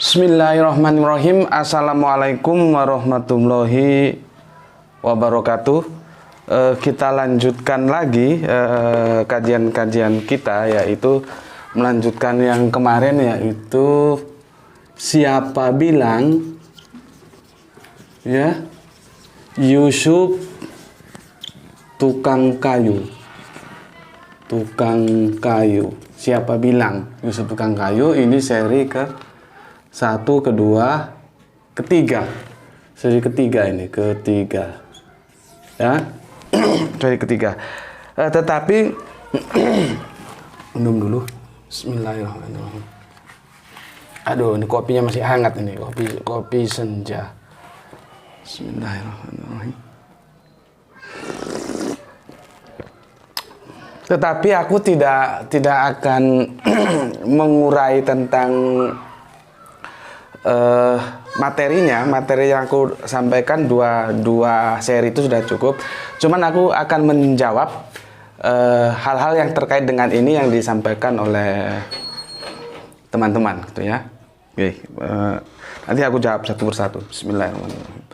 Bismillahirrahmanirrahim. Assalamualaikum warahmatullahi wabarakatuh. Kita lanjutkan lagi kajian-kajian kita, yaitu melanjutkan yang kemarin, yaitu siapa bilang ya Yusuf tukang kayu. Siapa bilang Yusuf tukang kayu? Ini seri ke 1, kedua, ketiga. Seri ketiga ini, ketiga. Ya. Seri ketiga. Tetapi minum dulu. Bismillahirrahmanirrahim. Aduh, ini kopinya masih hangat ini, kopi senja. Bismillahirrahmanirrahim. Tetapi aku tidak akan mengurai tentang materinya. Materi yang aku sampaikan dua seri itu sudah cukup. Cuman aku akan menjawab hal-hal yang terkait dengan ini yang disampaikan oleh teman-teman, gitu ya. Oke, nanti aku jawab satu persatu. Bismillahirrahmanirrahim.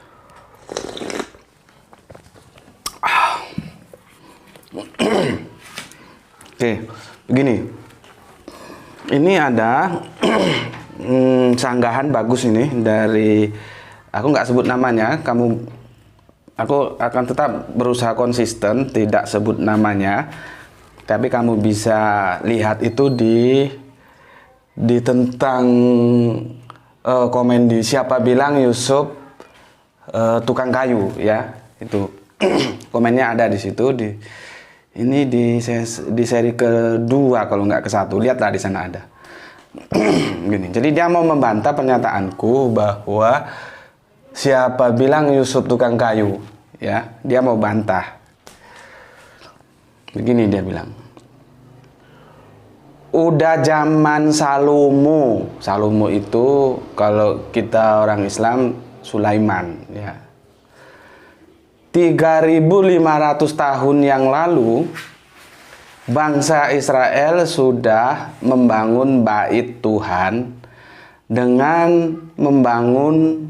Oke, begini. Ini ada sanggahan bagus ini dari, aku nggak sebut namanya, aku akan tetap berusaha konsisten tidak sebut namanya, tapi kamu bisa lihat itu di tentang komen di siapa bilang Yusuf tukang kayu, ya itu komennya ada di situ, ini di seri kedua kalau nggak ke-1, lihatlah di sana ada. Gini, jadi dia mau membantah pernyataanku bahwa siapa bilang Yusuf tukang kayu, ya, dia mau bantah. Begini dia bilang, udah zaman Salomo itu kalau kita orang Islam Sulaiman, ya, 3.500 tahun yang lalu bangsa Israel sudah membangun bait Tuhan dengan membangun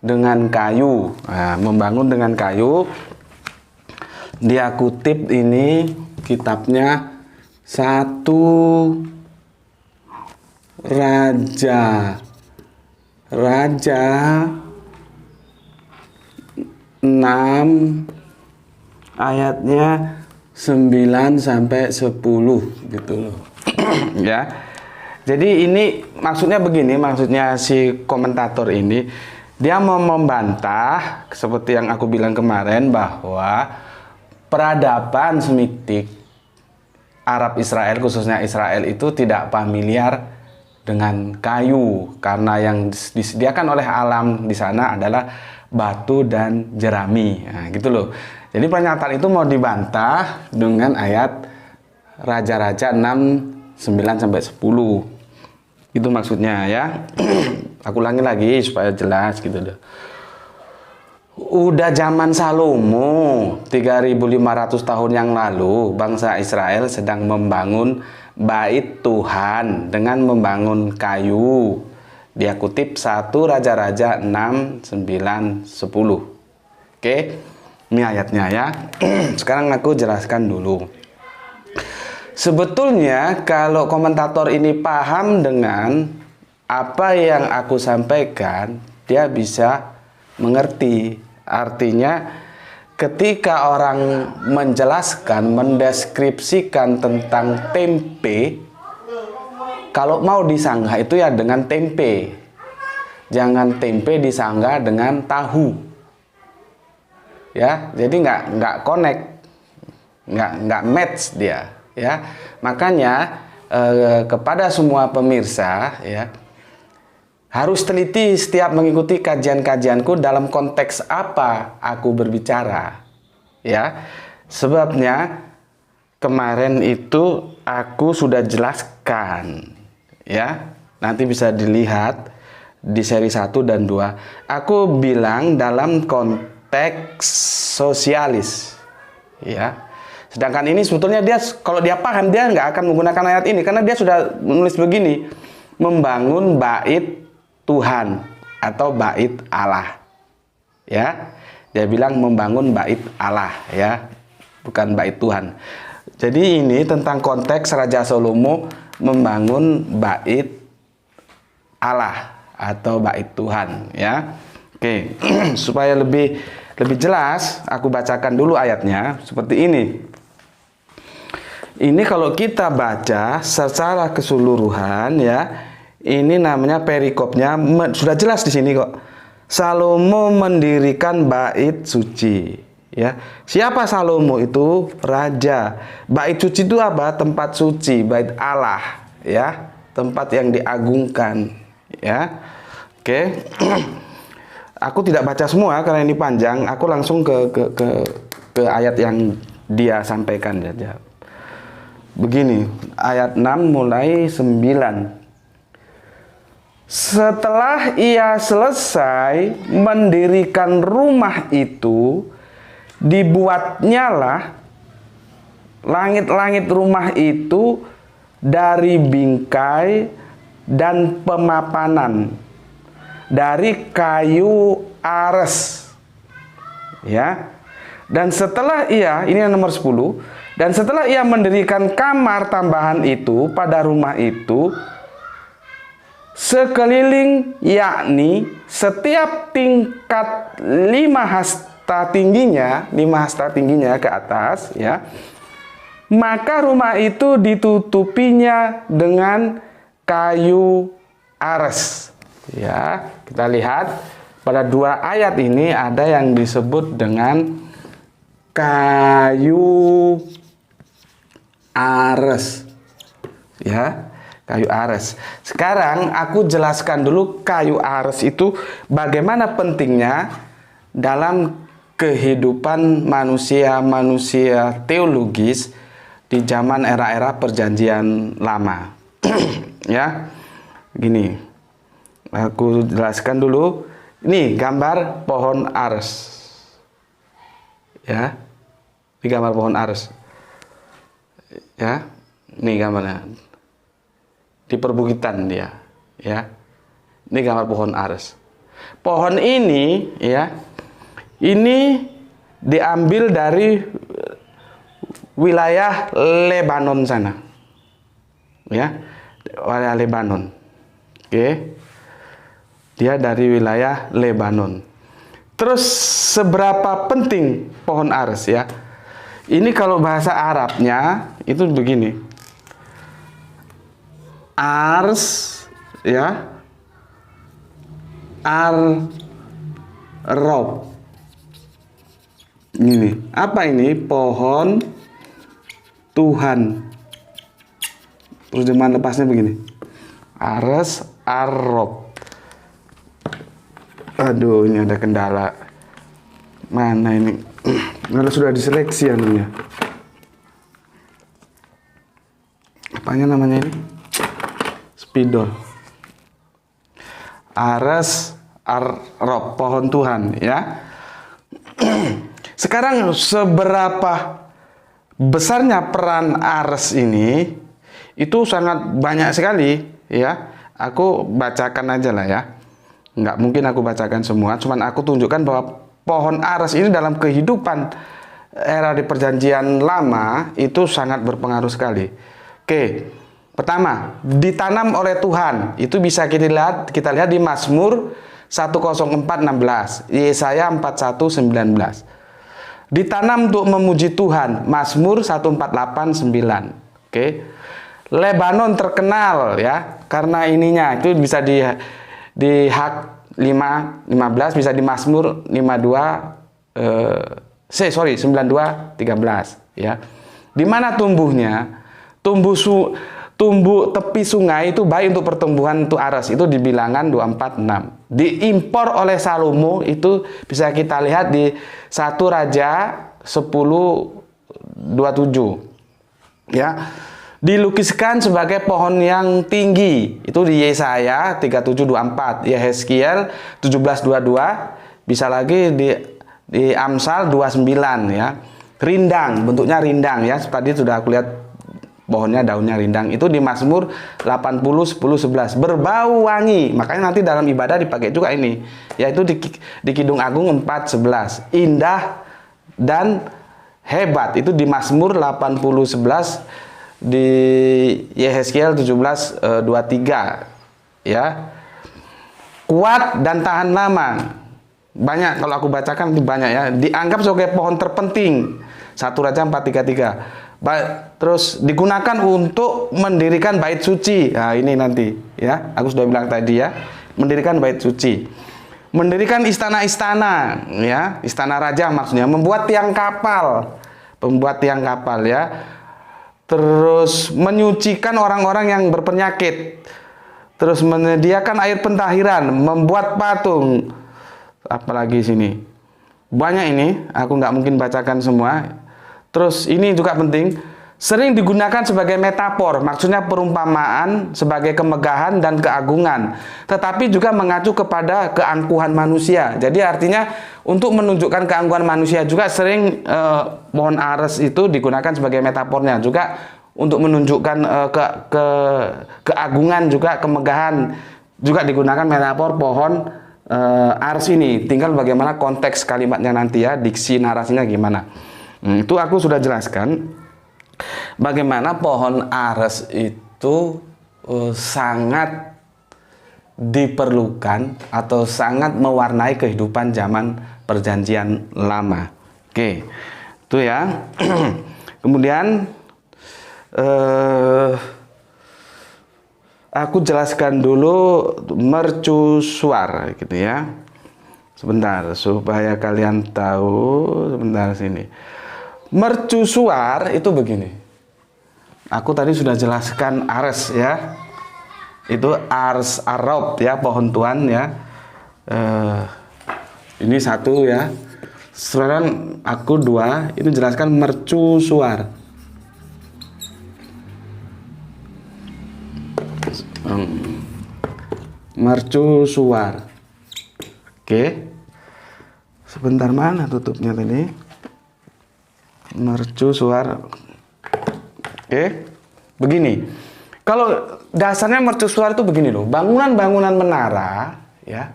dengan kayu. Nah, membangun dengan kayu. Dia kutip ini kitabnya 1 Raja 6 ayatnya 9 sampai 10 gitu loh. Ya. Jadi ini maksudnya begini, maksudnya si komentator ini dia mau membantah seperti yang aku bilang kemarin bahwa peradaban Semitik Arab Israel, khususnya Israel itu tidak familiar dengan kayu karena yang disediakan oleh alam di sana adalah batu dan jerami. Nah, gitu loh. Jadi pernyataan itu mau dibantah dengan ayat Raja-Raja 6, 9 sampai 10. Itu maksudnya, ya. Aku ulangi lagi supaya jelas gitu deh. Udah zaman Salomo 3.500 tahun yang lalu bangsa Israel sedang membangun bait Tuhan dengan membangun kayu. Dia kutip 1 Raja-Raja 6, 9, 10. Oke. Ini ayatnya, ya. Sekarang aku jelaskan dulu. Sebetulnya kalau komentator ini paham dengan apa yang aku sampaikan, dia bisa mengerti. Artinya ketika orang menjelaskan, mendeskripsikan tentang tempe, kalau mau disanggah itu ya dengan tempe. Jangan tempe disanggah dengan tahu. Ya, jadi nggak connect, nggak match dia, ya. Makanya kepada semua pemirsa, ya, Harus teliti setiap mengikuti kajian-kajianku dalam konteks apa aku berbicara. Ya, sebabnya kemarin itu aku sudah jelaskan. Ya, nanti bisa dilihat di seri 1 dan 2. Aku bilang dalam konteks sosialis. Ya. Sedangkan ini sebetulnya dia, kalau dia paham, dia nggak akan menggunakan ayat ini. Karena dia sudah menulis begini. Membangun bait Tuhan atau bait Allah. Ya. Dia bilang membangun bait Allah. Ya. Bukan bait Tuhan. Jadi ini tentang konteks Raja Salomo membangun bait Allah atau bait Tuhan, ya. Oke, supaya lebih jelas, aku bacakan dulu ayatnya seperti ini. Ini kalau kita baca secara keseluruhan, ya, ini namanya perikopnya sudah jelas di sini kok. Salomo mendirikan bait suci. Ya, siapa Salomo itu? Raja. Bait suci itu apa? Tempat suci, bait Allah, ya, tempat yang diagungkan, ya. Oke. Aku tidak baca semua karena ini panjang. Aku langsung ke ayat yang dia sampaikan saja. Begini, ayat 6 mulai 9. Setelah ia selesai mendirikan rumah itu, dibuatnyalah langit-langit rumah itu dari bingkai dan pemapanan dari kayu ares, ya. Dan setelah ia, ini yang nomor 10, dan setelah ia mendirikan kamar tambahan itu pada rumah itu sekeliling, yakni setiap tingkat 5 hasta tingginya ke atas, ya, maka rumah itu ditutupinya dengan kayu ares. Ya, kita lihat pada 2 ayat ini ada yang disebut dengan kayu ares. Ya, kayu ares. Sekarang aku jelaskan dulu kayu ares itu bagaimana pentingnya dalam kehidupan manusia teologis di zaman era-era perjanjian lama. Ya, gini. Aku jelaskan dulu. Ini gambar pohon ares. Ya, ini gambar pohon ares. Ya, ini gambarnya. Di perbukitan dia. Ya, ini gambar pohon ares. Pohon ini, ya, ini diambil dari wilayah Lebanon sana. Ya, wilayah Lebanon. Oke. Dia dari wilayah Lebanon. Terus seberapa penting pohon ares, ya? Ini kalau bahasa Arabnya itu begini. Ars, ya. Arrob. Ini. Apa ini? Pohon Tuhan. Terjemahan lepasnya begini. Ares arrob. Aduh, ini ada kendala. Mana ini? Kalau sudah diseleksi anunya. Apanya namanya ini? Spidol. Ares arrob, pohon Tuhan, ya. Sekarang seberapa besarnya peran ares ini? Itu sangat banyak sekali, ya. Aku bacakan aja lah, ya. Nggak mungkin aku bacakan semua, cuman aku tunjukkan bahwa pohon ares ini dalam kehidupan era di perjanjian lama itu sangat berpengaruh sekali. Oke, pertama, ditanam oleh Tuhan. Itu bisa kita lihat di Mazmur 104:16, Yesaya 41:19. Ditanam untuk memuji Tuhan, Mazmur 148:9. Oke. Lebanon terkenal, ya, karena ininya itu bisa di Hak 5:15, bisa di Mazmur 92:13, ya. Di mana tumbuhnya? tumbuh tepi sungai itu baik untuk pertumbuhan untuk Ares, itu di bilangan 246. Diimpor oleh Salomo itu bisa kita lihat di 1 Raja 10:27. Ya. Dilukiskan sebagai pohon yang tinggi, itu di Yesaya 37:24, Yehezkiel 17:22, bisa lagi di Amsal 29 ya. Rindang, bentuknya rindang ya. Tadi sudah aku lihat pohonnya, daunnya rindang. Itu di Mazmur 80:10-11, berbau wangi. Makanya nanti dalam ibadah dipakai juga ini. Yaitu di Kidung Agung 4:11, indah dan hebat. Itu di Mazmur 80:11, di Yehezkiel 17:23 ya. Kuat dan tahan lama. Banyak, kalau aku bacakan itu banyak ya. Dianggap sebagai pohon terpenting, 1 Raja 4:33. Terus digunakan untuk mendirikan bait suci. Nah, ini nanti ya. Aku sudah bilang tadi ya, mendirikan bait suci. Mendirikan istana-istana ya, istana raja maksudnya, membuat tiang kapal. Membuat tiang kapal ya. Terus menyucikan orang-orang yang berpenyakit. Terus menyediakan air pentahiran, membuat patung. Apalagi sini. Banyak ini, aku nggak mungkin bacakan semua. Terus ini juga penting, sering digunakan sebagai metafor, maksudnya perumpamaan sebagai kemegahan dan keagungan, tetapi juga mengacu kepada keangkuhan manusia. Jadi artinya untuk menunjukkan keangkuhan manusia juga sering pohon Ares itu digunakan sebagai metafornya, juga untuk menunjukkan keagungan juga kemegahan, juga digunakan metafor pohon Ares ini. Tinggal bagaimana konteks kalimatnya nanti ya, diksi narasinya gimana. Itu aku sudah jelaskan bagaimana pohon Ares itu sangat diperlukan atau sangat mewarnai kehidupan zaman perjanjian lama. Oke, itu ya. Kemudian aku jelaskan dulu mercusuar gitu ya. Sebentar supaya kalian tahu, sebentar sini. Mercusuar itu begini. Aku tadi sudah jelaskan Ares ya. Itu Ars Arab ya, pohon tuan ya. Ini satu ya. Sekarang aku dua, itu jelaskan mercusuar. Mercusuar. Oke. Sebentar, mana tutupnya tadi? Mercusuar. Oke. Begini. Kalau dasarnya mercusuar itu begini loh. Bangunan-bangunan menara ya.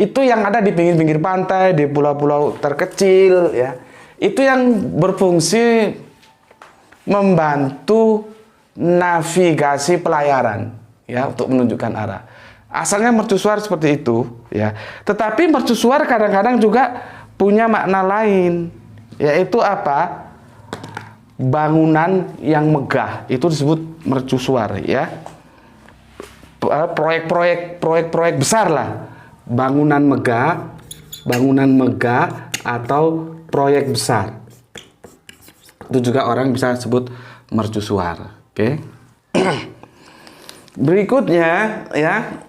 Itu yang ada di pinggir-pinggir pantai, di pulau-pulau terkecil ya. Itu yang berfungsi membantu navigasi pelayaran ya, untuk menunjukkan arah. Asalnya mercusuar seperti itu ya. Tetapi mercusuar kadang-kadang juga punya makna lain, yaitu apa? Bangunan yang megah, itu disebut mercusuar ya. Proyek-proyek besar lah. Bangunan megah atau proyek besar. Itu juga orang bisa sebut mercusuar. Oke. Berikutnya ya,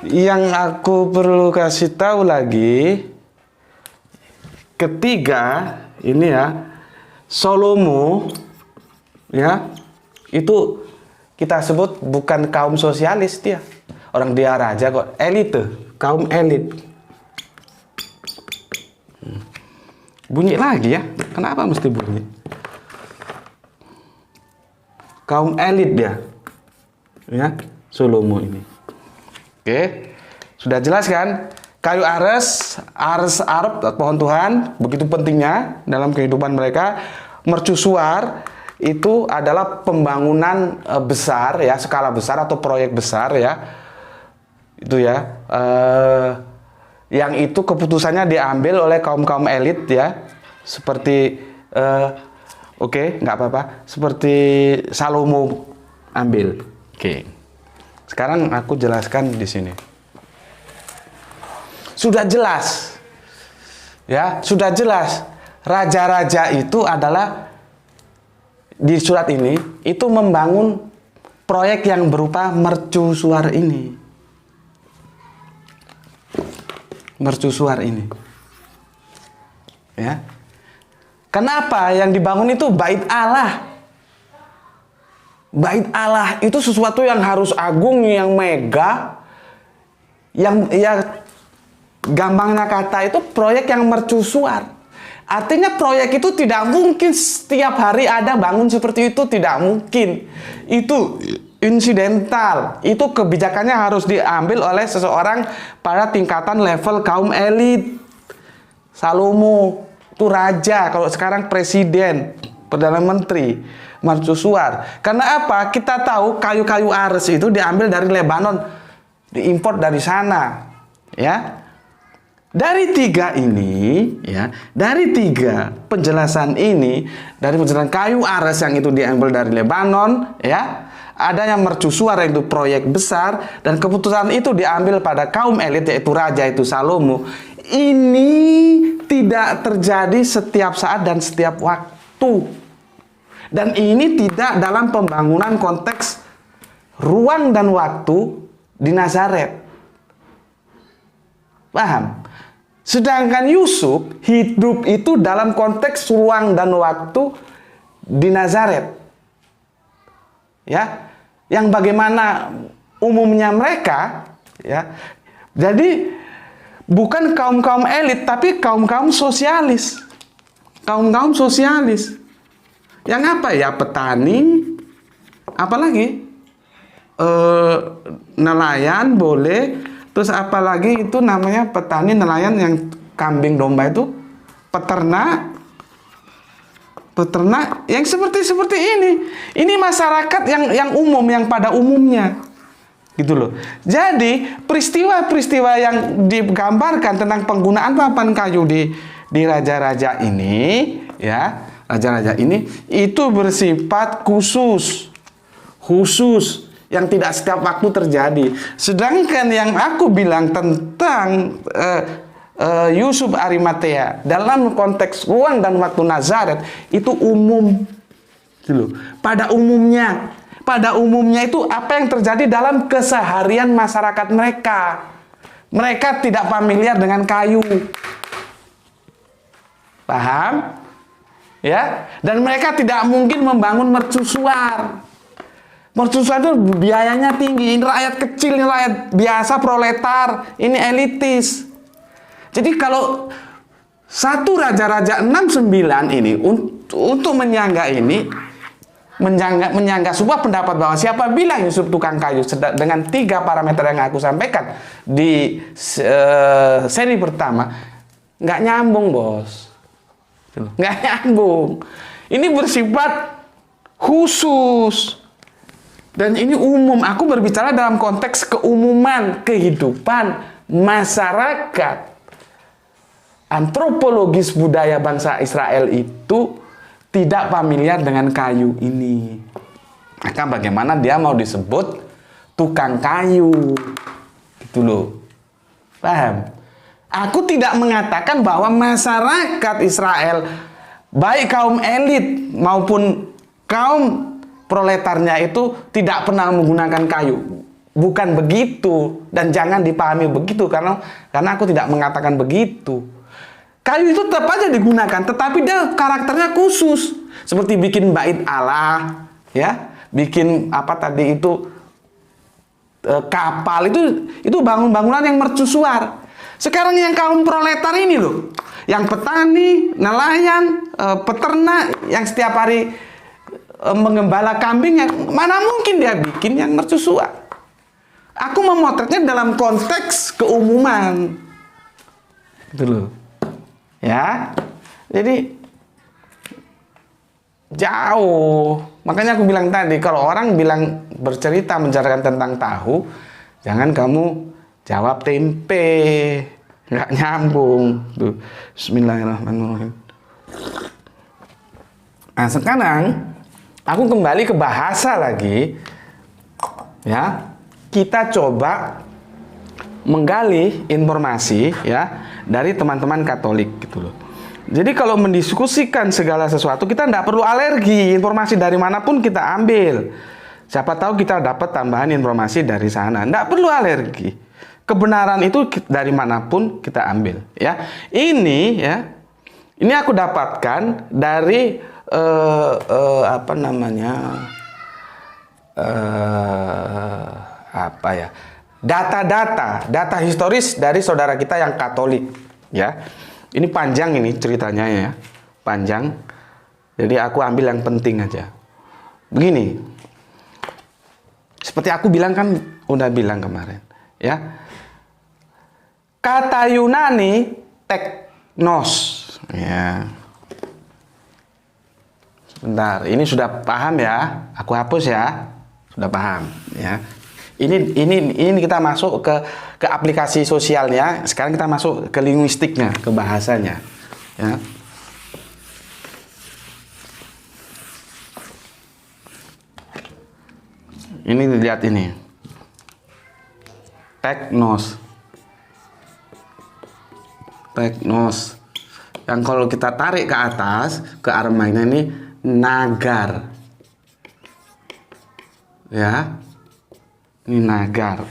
yang aku perlu kasih tahu lagi, ketiga ini ya, Salomo ya, itu kita sebut bukan kaum sosialis dia. Orang dia raja kok, elite, kaum elit. Bunyi lagi ya, kenapa mesti bunyi? Kaum elit dia. Ya, Salomo ini. Oke. Sudah jelas kan? Kayu Ares Arab, pohon Tuhan, begitu pentingnya dalam kehidupan mereka. Mercusuar itu adalah pembangunan besar ya, skala besar atau proyek besar ya. Itu ya. Yang itu keputusannya diambil oleh kaum-kaum elit ya. Seperti oke, nggak apa-apa. Seperti Salomo ambil. Oke. Sekarang aku jelaskan di sini. Sudah jelas. Ya, sudah jelas. Raja-raja itu adalah di surat ini itu membangun proyek yang berupa mercusuar ini. Mercusuar ini. Ya. Kenapa yang dibangun itu bait Allah? Bait Allah itu sesuatu yang harus agung, yang mega, yang ya gampangnya kata itu proyek yang mercusuar. Artinya proyek itu tidak mungkin setiap hari ada bangun seperti itu, tidak mungkin. Itu insidental. Itu kebijakannya harus diambil oleh seseorang pada tingkatan level kaum elit. Salomo itu raja, kalau sekarang presiden, perdana menteri, mercusuar. Karena apa? Kita tahu kayu-kayu ares itu diambil dari Lebanon, diimpor dari sana, ya. Dari tiga ini, ya, dari tiga penjelasan ini, dari penjelasan kayu ares yang itu diambil dari Lebanon, ya, ada yang mercusuar itu proyek besar, dan keputusan itu diambil pada kaum elit yaitu raja itu Salomo. Ini tidak terjadi setiap saat dan setiap waktu, dan ini tidak dalam pembangunan konteks ruang dan waktu di Nazaret. Paham? Sedangkan Yusuf hidup itu dalam konteks ruang dan waktu di Nazaret. Ya, yang bagaimana umumnya mereka, ya. Jadi bukan kaum-kaum elit tapi kaum-kaum sosialis. Kaum-kaum sosialis. Yang apa ya? Petani, apalagi nelayan boleh. Terus apalagi itu namanya petani, nelayan, yang kambing domba itu peternak yang seperti ini. Ini masyarakat yang umum, yang pada umumnya, gitu loh. Jadi peristiwa-peristiwa yang digambarkan tentang penggunaan papan kayu di raja-raja ini, ya, raja-raja ini itu bersifat khusus yang tidak setiap waktu terjadi. Sedangkan yang aku bilang tentang Yusuf Arimatea dalam konteks ruang dan waktu Nazaret itu umum, gitu. Pada umumnya itu apa yang terjadi dalam keseharian masyarakat mereka. Mereka tidak familiar dengan kayu. Paham? Ya, dan mereka tidak mungkin membangun mercusuar. Mercusuar itu biayanya tinggi. Ini rakyat kecil, ini rakyat biasa, proletar, ini elitis. Jadi kalau satu Raja-Raja 69 ini untuk menyangga ini, menyangga sebuah pendapat bahwa siapa bilang Yusuf tukang kayu dengan 3 parameter yang aku sampaikan di seri pertama, nggak nyambung, bos. Nggak nyambung. Ini bersifat khusus. Dan ini umum, aku berbicara dalam konteks keumuman kehidupan masyarakat. Antropologis budaya bangsa Israel itu tidak familiar dengan kayu ini. Maka bagaimana dia mau disebut tukang kayu? Gitu loh. Paham? Aku tidak mengatakan bahwa masyarakat Israel, baik kaum elit maupun kaum proletarnya itu tidak pernah menggunakan kayu. Bukan begitu, dan jangan dipahami begitu karena aku tidak mengatakan begitu. Kayu itu tetap aja digunakan, tetapi dia karakternya khusus. Seperti bikin bait Allah, ya, bikin apa tadi itu kapal itu bangunan yang mercusuar. Sekarang yang kaum proletar ini loh, yang petani, nelayan, peternak yang setiap hari mengembala kambing, yang mana mungkin dia bikin yang mercusuar. Aku memotretnya dalam konteks keumuman, gitu loh, ya. Jadi jauh. Makanya aku bilang tadi, kalau orang bilang bercerita menceritakan tentang tahu, jangan kamu jawab tempe, nggak nyambung. Tuh, Bismillahirrahmanirrahim. Nah sekarang aku kembali ke bahasa lagi, ya. Kita coba menggali informasi, ya, dari teman-teman Katolik, gitu loh. Jadi kalau mendiskusikan segala sesuatu, kita tidak perlu alergi. Informasi dari manapun kita ambil. Siapa tahu kita dapat tambahan informasi dari sana. Tidak perlu alergi. Kebenaran itu dari manapun kita ambil. Ya, ini aku dapatkan dari data historis dari saudara kita yang Katolik, ya. Ini panjang ini ceritanya ya, panjang. Jadi aku ambil yang penting aja. Begini, seperti aku bilang kan, udah bilang kemarin, ya. Kata Yunani teknos, ya. Sebentar, ini sudah paham ya? Aku hapus ya. Sudah paham ya. Ini kita masuk ke aplikasi sosialnya. Sekarang kita masuk ke linguistiknya, ke bahasanya. Ya. Ini lihat ini. Teknos. Teknos. Yang kalau kita tarik ke atas, ke arah mainnya ini nagar. Ya. Ini nagar.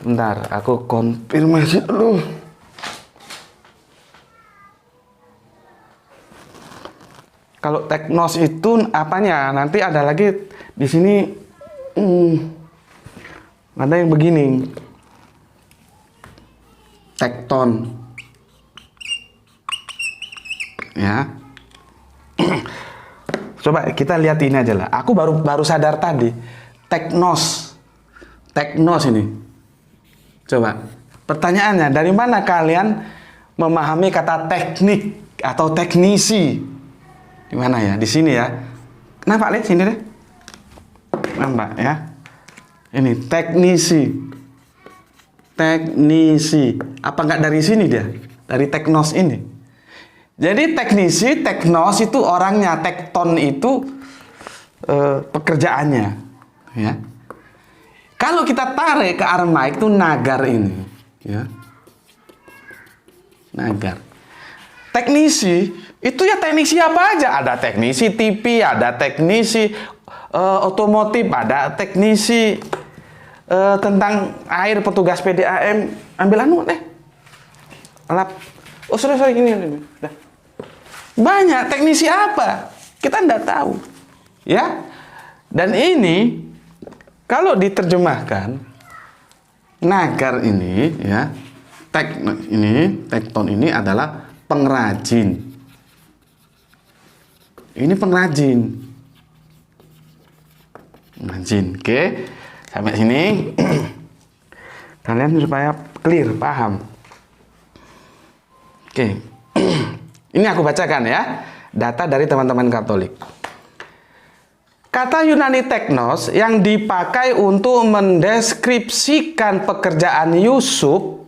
Bentar, aku konfirmasi dulu. Kalau teknos itu apanya? Nanti ada lagi di sini. Ada yang begini. Tekton. Ya. Coba kita lihat ini aja lah. Aku baru sadar tadi. Teknos ini. Coba. Pertanyaannya, dari mana kalian memahami kata teknik atau teknisi? Di mana ya? Di sini ya. Kenapa lihat sini deh? Nampak ya? Ini teknisi. Teknisi. Apa nggak dari sini dia? Dari teknos ini. Jadi teknisi, teknos itu orangnya, tekton itu pekerjaannya. Ya. Kalau kita tarik ke Aramaik itu nagar ini, ya. Nagar. Teknisi itu ya teknisi apa aja? Ada teknisi TV, ada teknisi otomotif, ada teknisi tentang air, petugas PDAM, ambil lap. Oh sorry ini. Udah. Banyak teknisi apa? Kita tidak tahu, ya. Dan ini kalau diterjemahkan, nagar ini, ya, tekton ini adalah pengrajin. Ini pengrajin. Oke, sampai sini kalian supaya clear, paham. Oke, ini aku bacakan ya, data dari teman-teman Katolik. Kata Yunani teknos yang dipakai untuk mendeskripsikan pekerjaan Yusuf,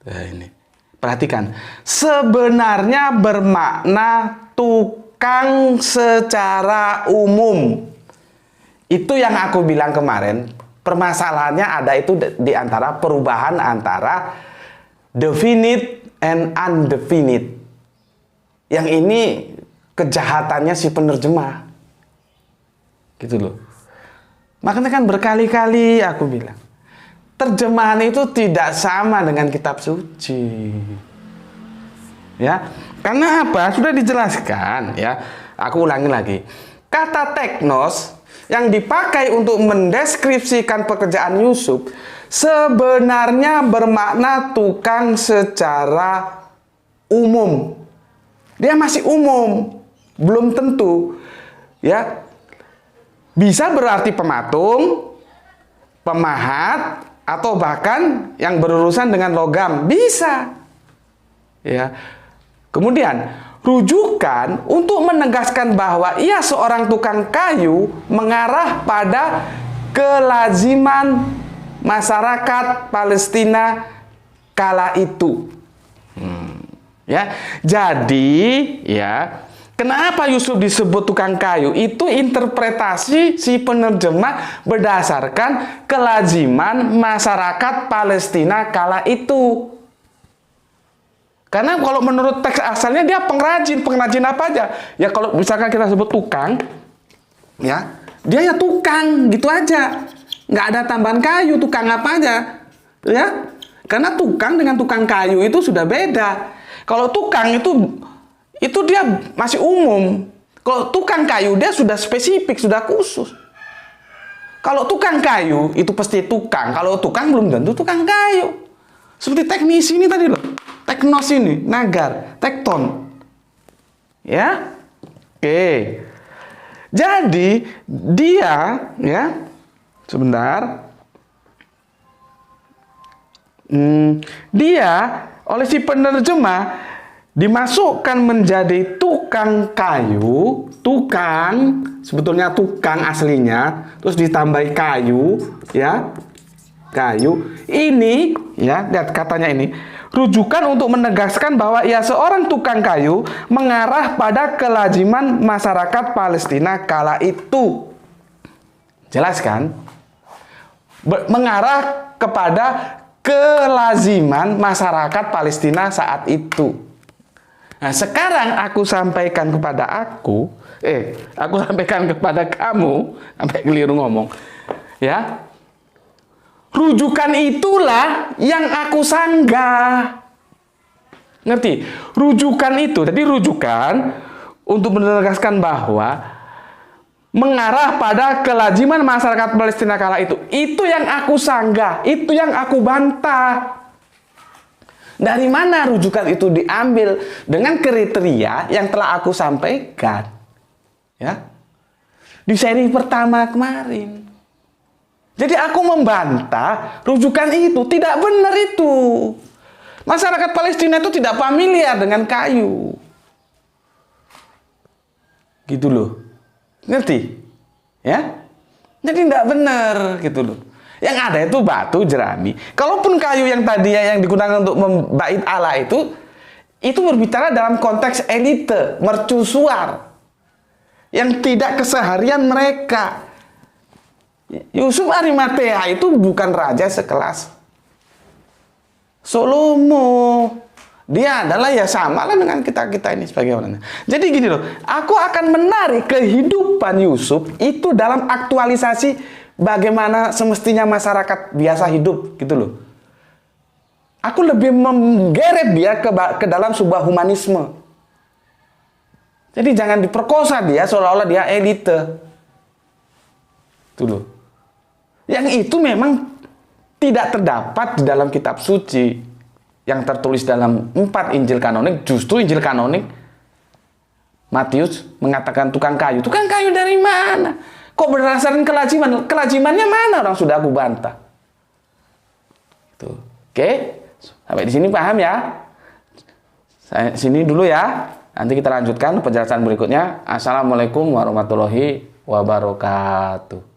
ini perhatikan, sebenarnya bermakna tukang secara umum. Itu yang aku bilang kemarin, permasalahannya ada itu di antara perubahan antara definite and undefinite. Yang ini kejahatannya si penerjemah. Gitu loh. Makanya kan berkali-kali aku bilang, terjemahan itu tidak sama dengan kitab suci. Ya. Karena apa? Sudah dijelaskan ya. Aku ulangi lagi. Kata teknos yang dipakai untuk mendeskripsikan pekerjaan Yusuf sebenarnya bermakna tukang secara umum. Dia masih umum, belum tentu ya. Bisa berarti pematung, pemahat, atau bahkan yang berurusan dengan logam. Bisa. Ya. Kemudian, rujukan untuk menegaskan bahwa ia seorang tukang kayu mengarah pada kelaziman masyarakat Palestina kala itu. Ya. Jadi, ya, kenapa Yusuf disebut tukang kayu? Itu interpretasi si penerjemah berdasarkan kelaziman masyarakat Palestina kala itu. Karena kalau menurut teks asalnya dia pengrajin apa aja? Ya kalau misalkan kita sebut tukang, ya dia ya tukang gitu aja, nggak ada tambahan kayu, tukang apa aja, ya. Karena tukang dengan tukang kayu itu sudah beda. Kalau tukang itu dia masih umum. Kalau tukang kayu dia sudah spesifik, sudah khusus. Kalau tukang kayu itu pasti tukang. Kalau tukang belum tentu tukang kayu. Seperti teknisi ini tadi loh. Teknos ini, nagar, tekton. Ya. Oke. Jadi dia ya sebentar. Dia oleh si penerjemah dimasukkan menjadi tukang kayu, tukang, sebetulnya tukang aslinya, terus ditambah kayu, ya, kayu. Ini, ya, lihat katanya ini, rujukan untuk menegaskan bahwa ia seorang tukang kayu mengarah pada kelaziman masyarakat Palestina kala itu. Jelas kan? Mengarah kepada kelaziman masyarakat Palestina saat itu. Nah, sekarang aku sampaikan kepada aku sampaikan kepada kamu, sampai keliru ngomong, ya. Rujukan itulah yang aku sanggah. Ngerti? Rujukan itu, jadi rujukan untuk menegaskan bahwa mengarah pada kelaziman masyarakat Palestina kala itu yang aku sanggah, itu yang aku bantah. Dari mana rujukan itu diambil? Dengan kriteria yang telah aku sampaikan, ya, di seri pertama kemarin. Jadi aku membantah rujukan itu tidak benar itu. Masyarakat Palestina itu tidak familiar dengan kayu, gitu loh. Ngerti? Ya? Jadi tidak benar gitu loh. Yang ada itu batu, jerami. Kalaupun kayu yang tadi yang digunakan untuk membait Allah itu berbicara dalam konteks elite, mercusuar. Yang tidak keseharian mereka. Yusuf Arimatea itu bukan raja sekelas Salomo. Dia adalah ya sama lah dengan kita-kita ini sebagai orangnya. Jadi gini loh, aku akan menarik kehidupan Yusuf itu dalam aktualisasi bagaimana semestinya masyarakat biasa hidup gitu loh. Aku lebih menggeret dia ke dalam sebuah humanisme. Jadi jangan diperkosa dia seolah-olah dia elite. Itu loh. Yang itu memang tidak terdapat di dalam kitab suci. Yang tertulis dalam 4 Injil kanonik, justru Injil kanonik Matius mengatakan tukang kayu. Tukang kayu dari mana? Kok berdasarkan kelaziman? Kelazimannya mana orang sudah aku bantah? Tuh. Oke, sampai di sini paham ya? Saya sini dulu ya. Nanti kita lanjutkan penjelasan berikutnya. Assalamualaikum warahmatullahi wabarakatuh.